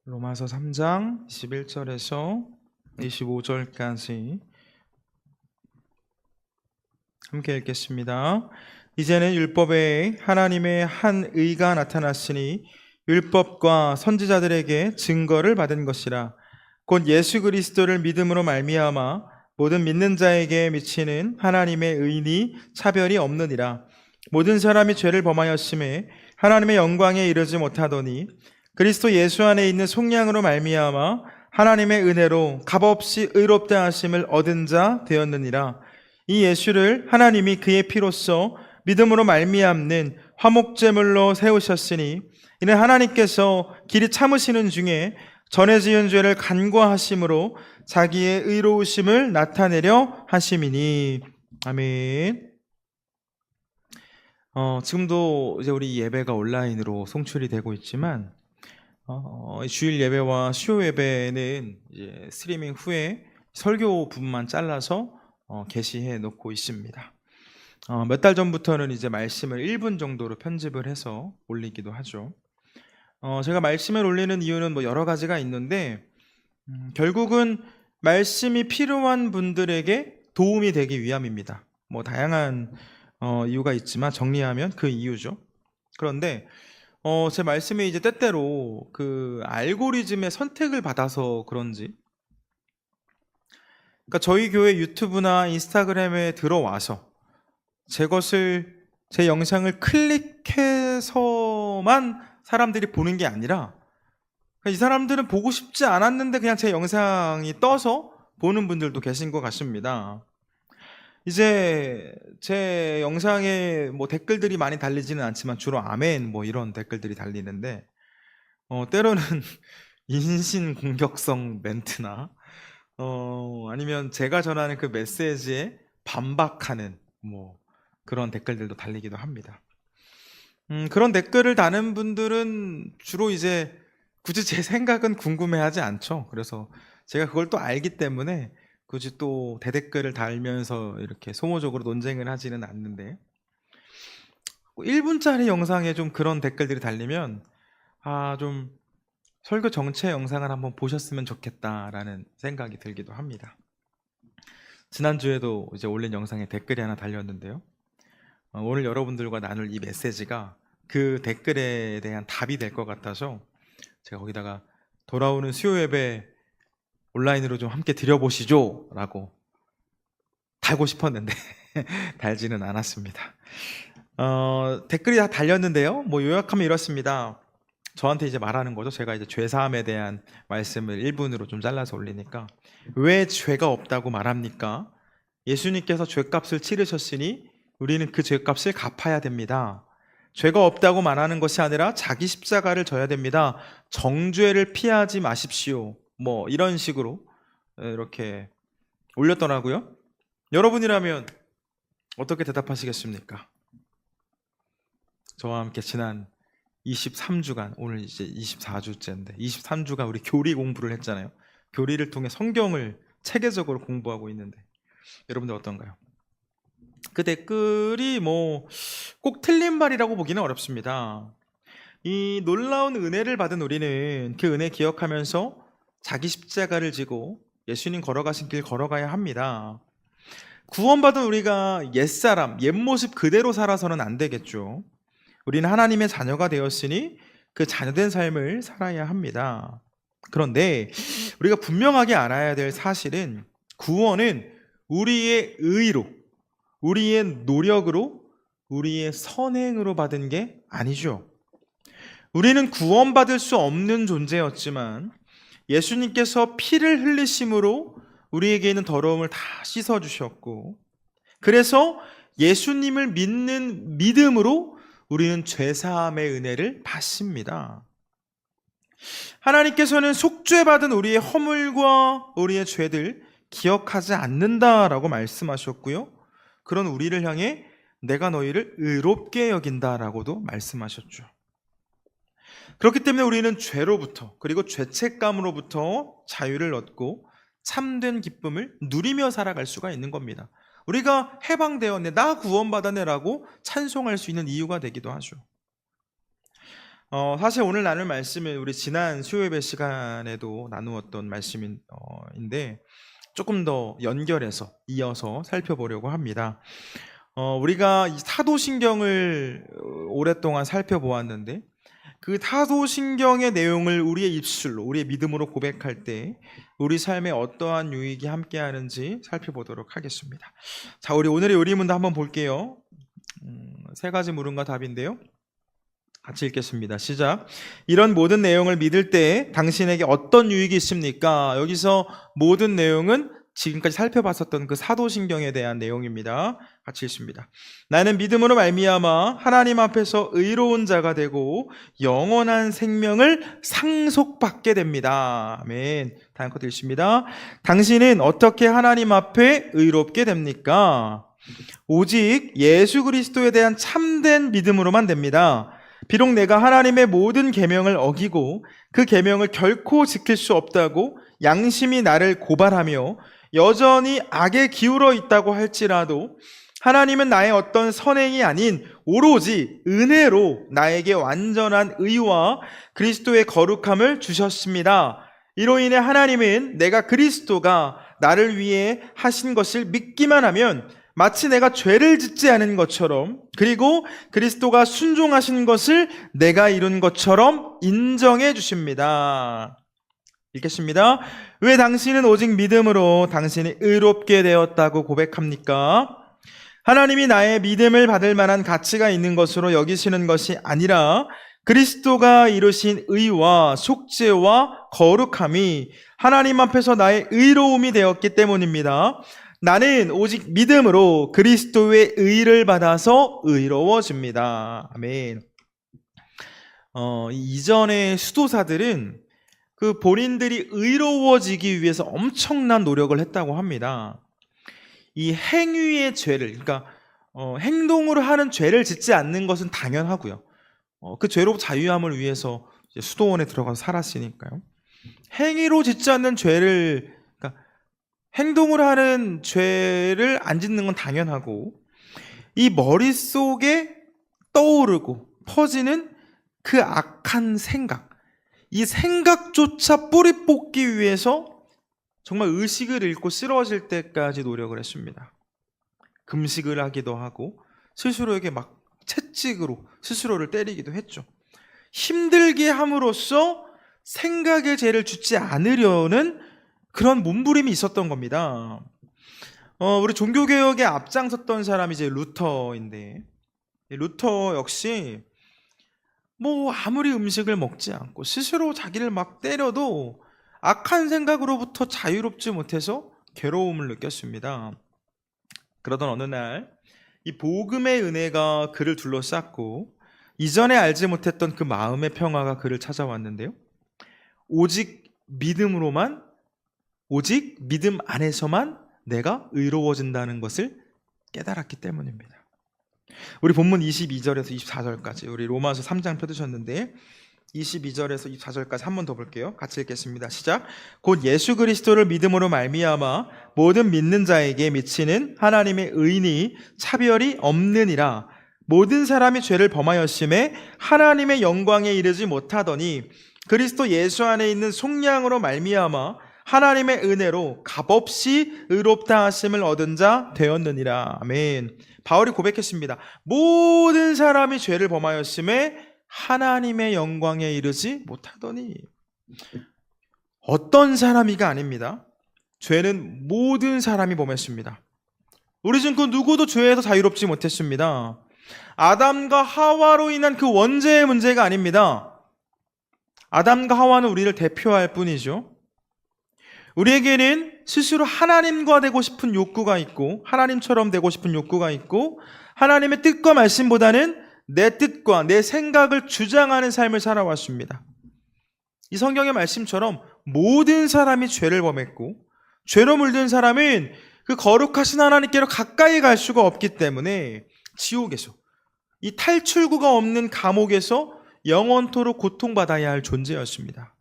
로마서 3장 21절에서 25절까지 함께 읽겠습니다. 이제는 율법에 하나님의 한 의가 나타났으니 율법과 선지자들에게 증거를 받은 것이라. 곧 예수 그리스도를 믿음으로 말미암아 모든 믿는 자에게 미치는 하나님의 의니 차별이 없느니라. 모든 사람이 죄를 범하였음에 하나님의 영광에 이르지 못하더니 그리스도 예수 안에 있는 속량으로 말미암아 하나님의 은혜로 값없이 의롭다 하심을 얻은 자 되었느니라. 이 예수를 하나님이 그의 피로써 믿음으로 말미암는 화목제물로 세우셨으니 이는 하나님께서 길이 참으시는 중에 전에 지은 죄를 간과하심으로 자기의 의로우심을 나타내려 하심이니. 아멘. 지금도 이제 우리 예배가 온라인으로 송출이 되고 있지만 주일 예배와 수요 예배는 이제 스트리밍 후에 설교 부분만 잘라서 게시해 놓고 있습니다. 몇 달 전부터는 이제 말씀을 1분 정도로 편집을 해서 올리기도 하죠. 제가 말씀을 올리는 이유는 뭐 여러 가지가 있는데 결국은 말씀이 필요한 분들에게 도움이 되기 위함입니다. 뭐 다양한 이유가 있지만 정리하면 그 이유죠. 그런데 제 말씀이 이제 때때로 그 알고리즘의 선택을 받아서 그런지, 그러니까 저희 교회 유튜브나 인스타그램에 들어와서 제 영상을 클릭해서만 사람들이 보는 게 아니라 이 사람들은 보고 싶지 않았는데 그냥 제 영상이 떠서 보는 분들도 계신 것 같습니다. 이제 제 영상에 뭐 댓글들이 많이 달리지는 않지만 주로 아멘 뭐 이런 댓글들이 달리는데 때로는 인신 공격성 멘트나 아니면 제가 전하는 그 메시지에 반박하는 뭐 그런 댓글들도 달리기도 합니다. 그런 댓글을 다는 분들은 주로 이제 굳이 제 생각은 궁금해하지 않죠. 그래서 제가 그걸 또 알기 때문에 굳이 또 대댓글을 달면서 이렇게 소모적으로 논쟁을 하지는 않는데 1분짜리 영상에 좀 그런 댓글들이 달리면 좀 설교 정체 영상을 한번 보셨으면 좋겠다라는 생각이 들기도 합니다. 지난주에도 이제 올린 영상에 댓글이 하나 달렸는데요. 오늘 여러분들과 나눌 이 메시지가 그 댓글에 대한 답이 될 것 같아서 제가 거기다가 돌아오는 수요 예배 온라인으로 좀 함께 드려보시죠 라고 달고 싶었는데 달지는 않았습니다. 댓글이 다 달렸는데요. 뭐 요약하면 이렇습니다. 저한테 이제 말하는 거죠. 제가 이제 죄사함에 대한 말씀을 1분으로 좀 잘라서 올리니까 왜 죄가 없다고 말합니까? 예수님께서 죄값을 치르셨으니 우리는 그 죄값을 갚아야 됩니다. 죄가 없다고 말하는 것이 아니라 자기 십자가를 져야 됩니다. 정죄를 피하지 마십시오. 뭐 이런 식으로 이렇게 올렸더라고요. 여러분이라면 어떻게 대답하시겠습니까? 저와 함께 지난 23주간, 오늘 이제 24주째인데 23주간 우리 교리 공부를 했잖아요. 교리를 통해 성경을 체계적으로 공부하고 있는데 여러분들 어떤가요? 그 댓글이 뭐 꼭 틀린 말이라고 보기는 어렵습니다. 이 놀라운 은혜를 받은 우리는 그 은혜 기억하면서 자기 십자가를 지고 예수님 걸어가신 길 걸어가야 합니다. 구원받은 우리가 옛사람, 옛모습 그대로 살아서는 안 되겠죠. 우리는 하나님의 자녀가 되었으니 그 자녀된 삶을 살아야 합니다. 그런데 우리가 분명하게 알아야 될 사실은 구원은 우리의 의로, 우리의 노력으로, 우리의 선행으로 받은 게 아니죠. 우리는 구원받을 수 없는 존재였지만 예수님께서 피를 흘리심으로 우리에게 있는 더러움을 다 씻어주셨고, 그래서 예수님을 믿는 믿음으로 우리는 죄사함의 은혜를 받습니다. 하나님께서는 속죄받은 우리의 허물과 우리의 죄들 기억하지 않는다라고 말씀하셨고요, 그런 우리를 향해 내가 너희를 의롭게 여긴다라고도 말씀하셨죠. 그렇기 때문에 우리는 죄로부터, 그리고 죄책감으로부터 자유를 얻고 참된 기쁨을 누리며 살아갈 수가 있는 겁니다. 우리가 해방되었네, 나 구원받았네 라고 찬송할 수 있는 이유가 되기도 하죠. 사실 오늘 나눌 말씀은 우리 지난 수요예배 시간에도 나누었던 말씀인데 조금 더 연결해서 이어서 살펴보려고 합니다. 우리가 이 사도신경을 오랫동안 살펴보았는데 그 사도신경의 내용을 우리의 입술로, 우리의 믿음으로 고백할 때 우리 삶에 어떠한 유익이 함께하는지 살펴보도록 하겠습니다. 자, 우리 오늘의 요리문도 한번 볼게요. 세 가지 물음과 답인데요. 같이 읽겠습니다. 시작. 이런 모든 내용을 믿을 때 당신에게 어떤 유익이 있습니까? 여기서 모든 내용은 지금까지 살펴봤었던 그 사도신경에 대한 내용입니다. 같이 읽습니다. 나는 믿음으로 말미암아 하나님 앞에서 의로운 자가 되고 영원한 생명을 상속받게 됩니다. 아멘. 다음 것 읽습니다. 당신은 어떻게 하나님 앞에 의롭게 됩니까? 오직 예수 그리스도에 대한 참된 믿음으로만 됩니다. 비록 내가 하나님의 모든 계명을 어기고 그 계명을 결코 지킬 수 없다고 양심이 나를 고발하며 여전히 악에 기울어 있다고 할지라도 하나님은 나의 어떤 선행이 아닌 오로지 은혜로 나에게 완전한 의와 그리스도의 거룩함을 주셨습니다. 이로 인해 하나님은 내가 그리스도가 나를 위해 하신 것을 믿기만 하면 마치 내가 죄를 짓지 않은 것처럼, 그리고 그리스도가 순종하신 것을 내가 이룬 것처럼 인정해 주십니다. 읽겠습니다. 왜 당신은 오직 믿음으로 당신이 의롭게 되었다고 고백합니까? 하나님이 나의 믿음을 받을 만한 가치가 있는 것으로 여기시는 것이 아니라 그리스도가 이루신 의와 속죄와 거룩함이 하나님 앞에서 나의 의로움이 되었기 때문입니다. 나는 오직 믿음으로 그리스도의 의를 받아서 의로워집니다. 아멘. 이전의 수도사들은 그 본인들이 의로워지기 위해서 엄청난 노력을 했다고 합니다. 이 행위의 죄를, 그러니까 행동으로 하는 죄를 짓지 않는 것은 당연하고요. 그 죄로 자유함을 위해서 이제 수도원에 들어가서 살았으니까요. 행위로 짓지 않는 죄를, 그러니까 행동으로 하는 죄를 안 짓는 건 당연하고, 이 머릿속에 떠오르고 퍼지는 그 악한 생각, 이 생각조차 뿌리 뽑기 위해서 정말 의식을 잃고 쓰러질 때까지 노력을 했습니다. 금식을 하기도 하고 스스로에게 막 채찍으로 스스로를 때리기도 했죠. 힘들게 함으로써 생각의 죄를 짓지 않으려는 그런 몸부림이 있었던 겁니다. 우리 종교개혁에 앞장섰던 사람이 이제 루터인데, 루터 역시 아무리 음식을 먹지 않고 스스로 자기를 막 때려도 악한 생각으로부터 자유롭지 못해서 괴로움을 느꼈습니다. 그러던 어느 날 이 복음의 은혜가 그를 둘러쌌고 이전에 알지 못했던 그 마음의 평화가 그를 찾아왔는데요. 오직 믿음으로만, 오직 믿음 안에서만 내가 의로워진다는 것을 깨달았기 때문입니다. 우리 본문 22절에서 24절까지 우리 로마서 3장 펴두셨는데 22절에서 24절까지 한 번 더 볼게요. 같이 읽겠습니다. 시작. 곧 예수 그리스도를 믿음으로 말미암아 모든 믿는 자에게 미치는 하나님의 의인이 차별이 없느니라. 모든 사람이 죄를 범하였음에 하나님의 영광에 이르지 못하더니 그리스도 예수 안에 있는 속량으로 말미암아 하나님의 은혜로 값없이 의롭다 하심을 얻은 자 되었느니라. 아멘. 바울이 고백했습니다. 모든 사람이 죄를 범하였음에 하나님의 영광에 이르지 못하더니, 어떤 사람이가 아닙니다. 죄는 모든 사람이 범했습니다. 우리 중 그 누구도 죄에서 자유롭지 못했습니다. 아담과 하와로 인한 그 원죄의 문제가 아닙니다. 아담과 하와는 우리를 대표할 뿐이죠. 우리에게는 스스로 하나님과 되고 싶은 욕구가 있고, 하나님처럼 되고 싶은 욕구가 있고, 하나님의 뜻과 말씀보다는 내 뜻과 내 생각을 주장하는 삶을 살아왔습니다. 이 성경의 말씀처럼 모든 사람이 죄를 범했고, 죄로 물든 사람은 그 거룩하신 하나님께로 가까이 갈 수가 없기 때문에 지옥에서, 이 탈출구가 없는 감옥에서 영원토록 고통받아야 할 존재였습니다.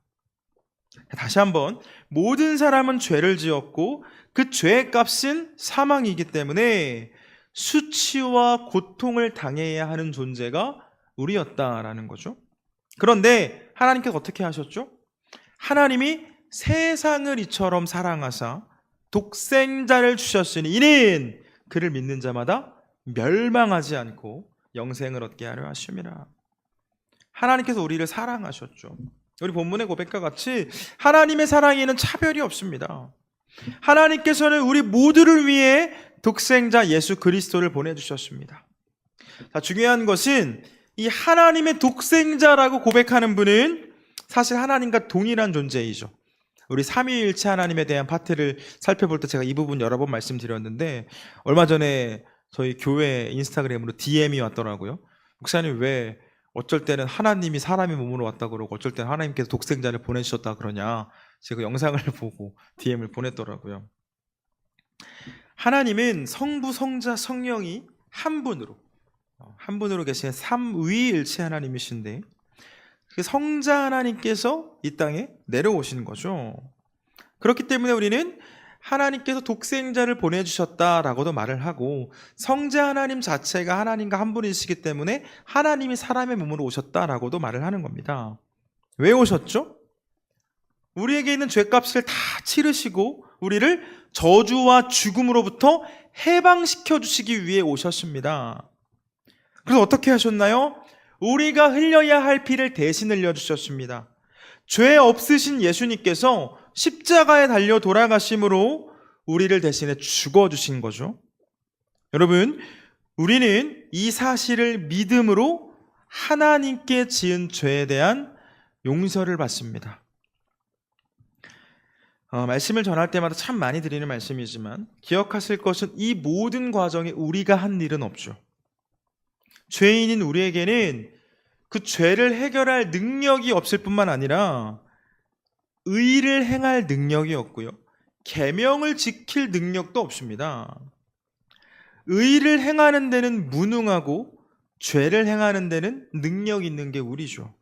다시 한번, 모든 사람은 죄를 지었고 그 죄의 값은 사망이기 때문에 수치와 고통을 당해야 하는 존재가 우리였다라는 거죠. 그런데 하나님께서 어떻게 하셨죠? 하나님이 세상을 이처럼 사랑하사 독생자를 주셨으니 이는 그를 믿는 자마다 멸망하지 않고 영생을 얻게 하려 하심이라. 하나님께서 우리를 사랑하셨죠. 우리 본문의 고백과 같이 하나님의 사랑에는 차별이 없습니다. 하나님께서는 우리 모두를 위해 독생자 예수 그리스도를 보내주셨습니다. 자, 중요한 것은 이 하나님의 독생자라고 고백하는 분은 사실 하나님과 동일한 존재이죠. 우리 삼위일체 하나님에 대한 파트를 살펴볼 때 제가 이 부분 여러 번 말씀드렸는데, 얼마 전에 저희 교회 인스타그램으로 DM이 왔더라고요. 목사님, 왜 어쩔 때는 하나님이 사람의 몸으로 왔다 그러고 어쩔 때는 하나님께서 독생자를 보내주셨다 그러냐, 제가 영상을 보고 DM을 보냈더라고요. 하나님은 성부, 성자, 성령이 한 분으로 계신 삼위일체 하나님이신데, 그 성자 하나님께서 이 땅에 내려오시는 거죠. 그렇기 때문에 우리는 하나님께서 독생자를 보내주셨다라고도 말을 하고, 성자 하나님 자체가 하나님과 한 분이시기 때문에 하나님이 사람의 몸으로 오셨다라고도 말을 하는 겁니다. 왜 오셨죠? 우리에게 있는 죄값을 다 치르시고 우리를 저주와 죽음으로부터 해방시켜 주시기 위해 오셨습니다. 그래서 어떻게 하셨나요? 우리가 흘려야 할 피를 대신 흘려주셨습니다. 죄 없으신 예수님께서 십자가에 달려 돌아가심으로 우리를 대신해 죽어주신 거죠. 여러분, 우리는 이 사실을 믿음으로 하나님께 지은 죄에 대한 용서를 받습니다. 말씀을 전할 때마다 참 많이 드리는 말씀이지만 기억하실 것은 이 모든 과정에 우리가 한 일은 없죠. 죄인인 우리에게는 그 죄를 해결할 능력이 없을 뿐만 아니라 의를 행할 능력이 없고요, 계명을 지킬 능력도 없습니다. 의를 행하는 데는 무능하고 죄를 행하는 데는 능력 있는 게 우리죠.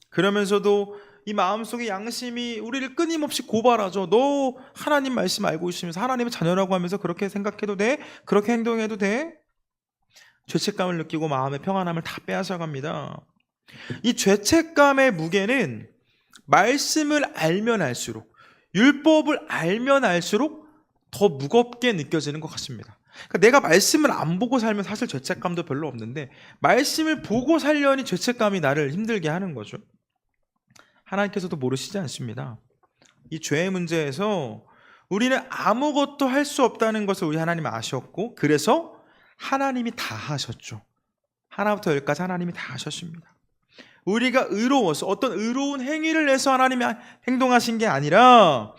그러면서도 이 마음속에 양심이 우리를 끊임없이 고발하죠. 너 하나님 말씀 알고 있으면서 하나님의 자녀라고 하면서 그렇게 생각해도 돼? 그렇게 행동해도 돼? 죄책감을 느끼고 마음의 평안함을 다 빼앗아갑니다. 이 죄책감의 무게는 말씀을 알면 알수록, 율법을 알면 알수록 더 무겁게 느껴지는 것 같습니다. 그러니까 내가 말씀을 안 보고 살면 사실 죄책감도 별로 없는데, 말씀을 보고 살려니 죄책감이 나를 힘들게 하는 거죠. 하나님께서도 모르시지 않습니다. 이 죄의 문제에서 우리는 아무것도 할 수 없다는 것을 우리 하나님 아셨고, 그래서 하나님이 다 하셨죠. 하나부터 열까지 하나님이 다 하셨습니다. 우리가 의로워서 어떤 의로운 행위를 해서 하나님이 행동하신 게 아니라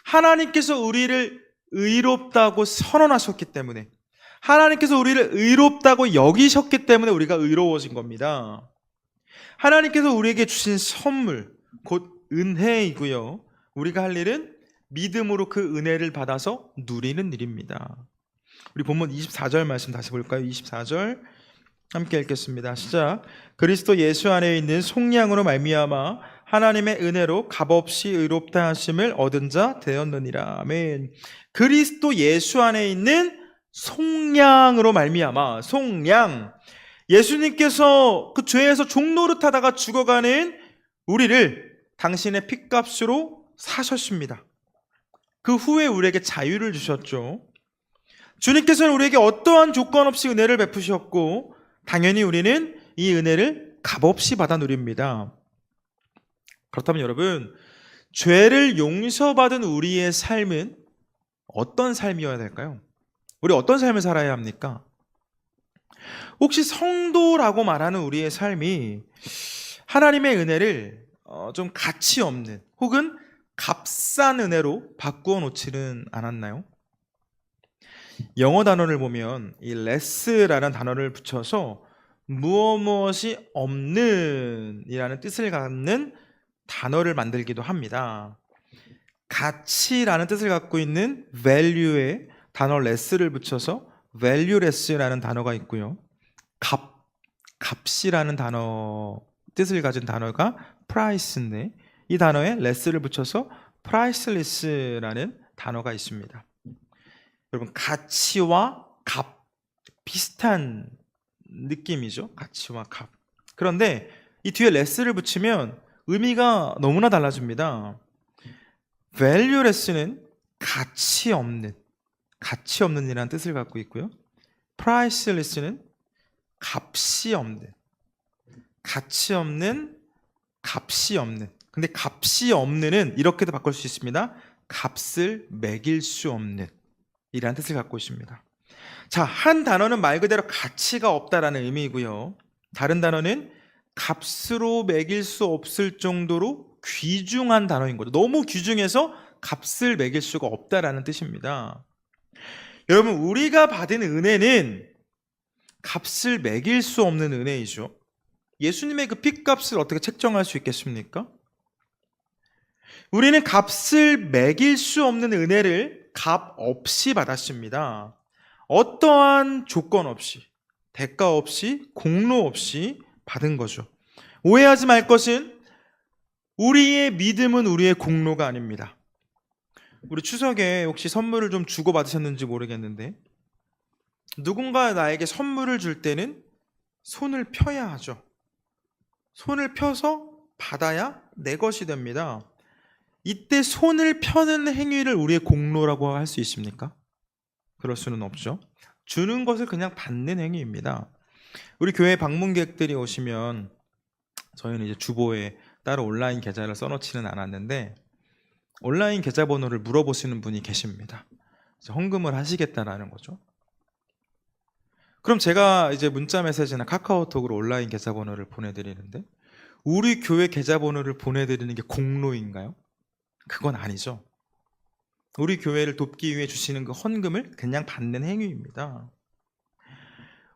하나님께서 우리를 의롭다고 선언하셨기 때문에, 하나님께서 우리를 의롭다고 여기셨기 때문에 우리가 의로워진 겁니다. 하나님께서 우리에게 주신 선물, 곧 은혜이고요, 우리가 할 일은 믿음으로 그 은혜를 받아서 누리는 일입니다. 우리 본문 24절 말씀 다시 볼까요? 24절 함께 읽겠습니다. 시작. 그리스도 예수 안에 있는 속량으로 말미암아 하나님의 은혜로 값없이 의롭다 하심을 얻은 자 되었느니라. 아멘. 그리스도 예수 안에 있는 속량으로 말미암아, 속량, 예수님께서 그 죄에서 종노릇하다가 죽어가는 우리를 당신의 핏값으로 사셨습니다. 그 후에 우리에게 자유를 주셨죠. 주님께서는 우리에게 어떠한 조건 없이 은혜를 베푸셨고, 당연히 우리는 이 은혜를 값없이 받아 누립니다. 그렇다면 여러분, 죄를 용서받은 우리의 삶은 어떤 삶이어야 될까요? 우리 어떤 삶을 살아야 합니까? 혹시 성도라고 말하는 우리의 삶이 하나님의 은혜를 좀 가치 없는 혹은 값싼 은혜로 바꾸어 놓지는 않았나요? 영어 단어를 보면 이 less라는 단어를 붙여서 무엇이 없는 이라는 뜻을 갖는 단어를 만들기도 합니다. 가치라는 뜻을 갖고 있는 value에 단어 less를 붙여서 valueless라는 단어가 있고요, 값이라는 단어 뜻을 가진 단어가 price인데, 이 단어에 less를 붙여서 priceless라는 단어가 있습니다. 여러분, 가치와 값 비슷한 느낌이죠. 가치와 값. 그런데 이 뒤에 레스를 붙이면 의미가 너무나 달라집니다. valueless는 가치 없는 이라는 뜻을 갖고 있고요. priceless는 값이 없는, 값이 없는. 근데 값이 없는은 이렇게도 바꿀 수 있습니다. 값을 매길 수 없는 이라는 뜻을 갖고 있습니다. 자, 한 단어는 말 그대로 가치가 없다라는 의미이고요. 다른 단어는 값으로 매길 수 없을 정도로 귀중한 단어인 거죠. 너무 귀중해서 값을 매길 수가 없다라는 뜻입니다. 여러분, 우리가 받은 은혜는 값을 매길 수 없는 은혜이죠. 예수님의 그 핏값을 어떻게 책정할 수 있겠습니까? 우리는 값을 매길 수 없는 은혜를 값 없이 받았습니다. 어떠한 조건 없이, 대가 없이, 공로 없이 받은 거죠. 오해하지 말 것은 우리의 믿음은 우리의 공로가 아닙니다. 우리 추석에 혹시 선물을 좀 주고 받으셨는지 모르겠는데, 누군가 나에게 선물을 줄 때는 손을 펴야 하죠. 손을 펴서 받아야 내 것이 됩니다. 이때 손을 펴는 행위를 우리의 공로라고 할 수 있습니까? 그럴 수는 없죠. 주는 것을 그냥 받는 행위입니다. 우리 교회 방문객들이 오시면 저희는 이제 주보에 따로 온라인 계좌를 써놓지는 않았는데 온라인 계좌번호를 물어보시는 분이 계십니다. 헌금을 하시겠다라는 거죠. 그럼 제가 이제 문자 메시지나 카카오톡으로 온라인 계좌번호를 보내드리는데 우리 교회 계좌번호를 보내드리는 게 공로인가요? 그건 아니죠. 우리 교회를 돕기 위해 주시는 그 헌금을 그냥 받는 행위입니다.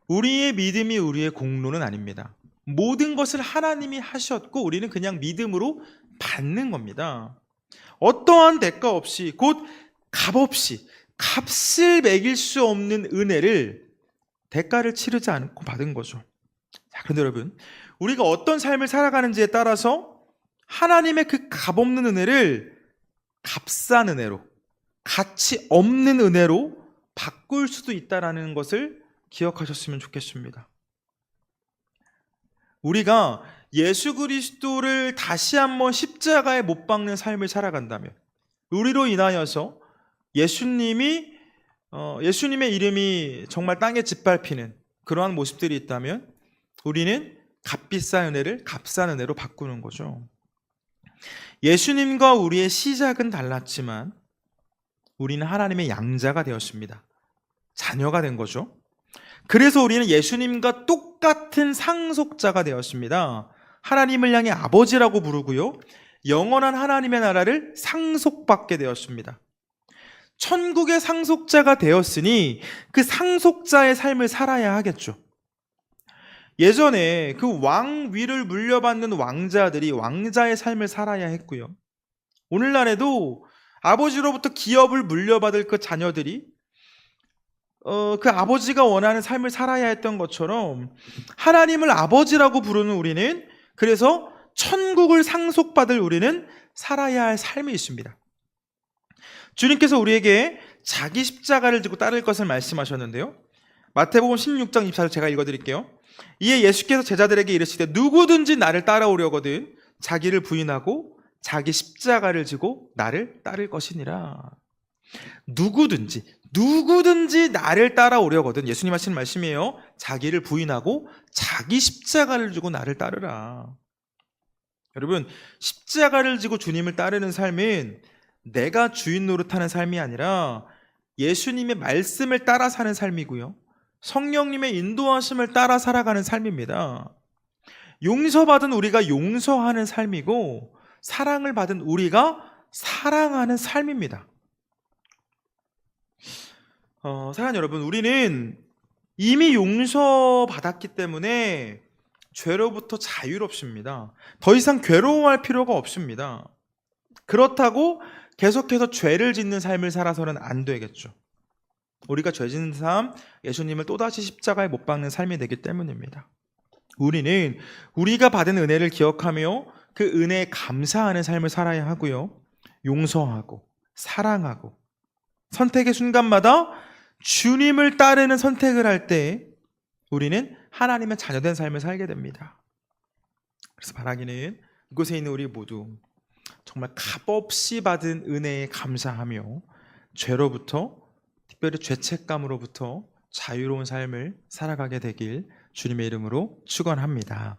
우리의 믿음이 우리의 공로는 아닙니다. 모든 것을 하나님이 하셨고 우리는 그냥 믿음으로 받는 겁니다. 어떠한 대가 없이, 곧 값 없이, 값을 매길 수 없는 은혜를 대가를 치르지 않고 받은 거죠. 자, 그런데 여러분, 우리가 어떤 삶을 살아가는지에 따라서 하나님의 그 값없는 은혜를 값싼 은혜로, 가치 없는 은혜로 바꿀 수도 있다는 것을 기억하셨으면 좋겠습니다. 우리가 예수 그리스도를 다시 한번 십자가에 못 박는 삶을 살아간다면, 우리로 인하여서 예수님의 이름이 정말 땅에 짓밟히는 그러한 모습들이 있다면 우리는 값비싼 은혜를 값싼 은혜로 바꾸는 거죠. 예수님과 우리의 시작은 달랐지만 우리는 하나님의 양자가 되었습니다. 자녀가 된 거죠. 그래서 우리는 예수님과 똑같은 상속자가 되었습니다. 하나님을 향해 아버지라고 부르고요. 영원한 하나님의 나라를 상속받게 되었습니다. 천국의 상속자가 되었으니 그 상속자의 삶을 살아야 하겠죠. 예전에 그 왕위를 물려받는 왕자들이 왕자의 삶을 살아야 했고요. 오늘날에도 아버지로부터 기업을 물려받을 그 자녀들이 그 아버지가 원하는 삶을 살아야 했던 것처럼 하나님을 아버지라고 부르는 우리는, 그래서 천국을 상속받을 우리는 살아야 할 삶이 있습니다. 주님께서 우리에게 자기 십자가를 지고 따를 것을 말씀하셨는데요. 마태복음 16장 24절 제가 읽어드릴게요. 이에 예수께서 제자들에게 이르시되 누구든지 나를 따라오려거든 자기를 부인하고 자기 십자가를 지고 나를 따를 것이니라. 누구든지 나를 따라오려거든, 예수님 하시는 말씀이에요. 자기를 부인하고 자기 십자가를 지고 나를 따르라. 여러분, 십자가를 지고 주님을 따르는 삶은 내가 주인 노릇하는 삶이 아니라 예수님의 말씀을 따라 사는 삶이고요, 성령님의 인도하심을 따라 살아가는 삶입니다. 용서받은 우리가 용서하는 삶이고 사랑을 받은 우리가 사랑하는 삶입니다. 사랑하는 여러분, 우리는 이미 용서받았기 때문에 죄로부터 자유롭습니다. 더 이상 괴로워할 필요가 없습니다. 그렇다고 계속해서 죄를 짓는 삶을 살아서는 안 되겠죠. 우리가 죄 짓는 삶, 예수님을 또다시 십자가에 못 박는 삶이 되기 때문입니다. 우리는 우리가 받은 은혜를 기억하며 그 은혜에 감사하는 삶을 살아야 하고요, 용서하고 사랑하고 선택의 순간마다 주님을 따르는 선택을 할 때 우리는 하나님의 자녀된 삶을 살게 됩니다. 그래서 바라기는 이곳에 있는 우리 모두 정말 값없이 받은 은혜에 감사하며 죄로부터, 특별히 죄책감으로부터 자유로운 삶을 살아가게 되길 주님의 이름으로 축원합니다.